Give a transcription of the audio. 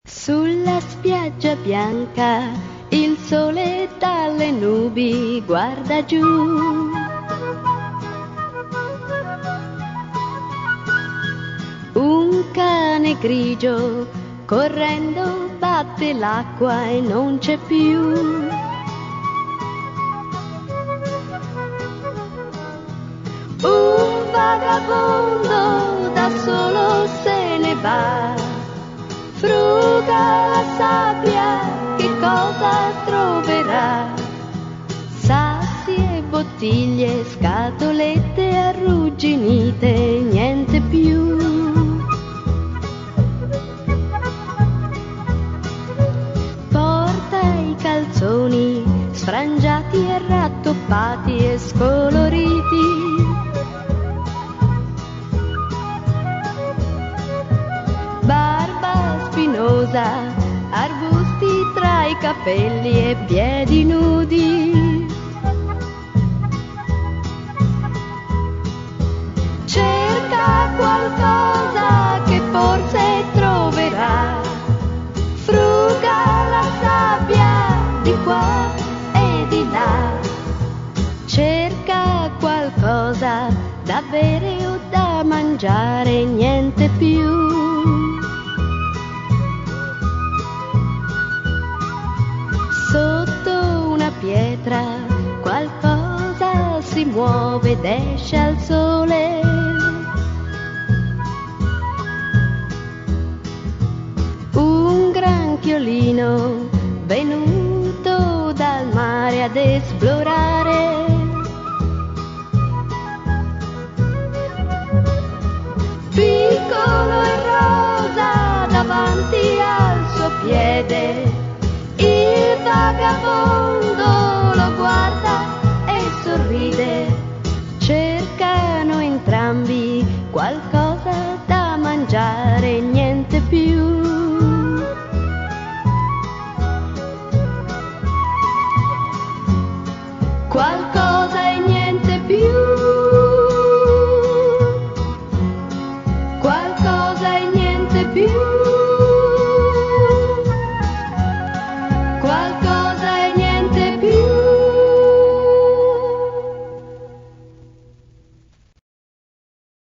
Sulla spiaggia bianca il sole dalle nubi guarda giù. Un cane grigio correndo batte l'acqua e non c'è più. Un vagabondo da solo se ne va, fruga la sabbia, che cosa troverà? Sassi e bottiglie, scatolette arrugginite, niente più. Porta i calzoni sfrangiati e rattoppati e scoloriti. Barba spinosa, arbusti tra i capelli e piedi nudi. Cerca qualcosa che forse troverà, fruga la sabbia di qua e di là. Cerca qualcosa da bere o da mangiare, niente più. Sotto una pietra qualcosa si muove ed esce al sole. Un granchiolino venuto dal mare ad esplorare.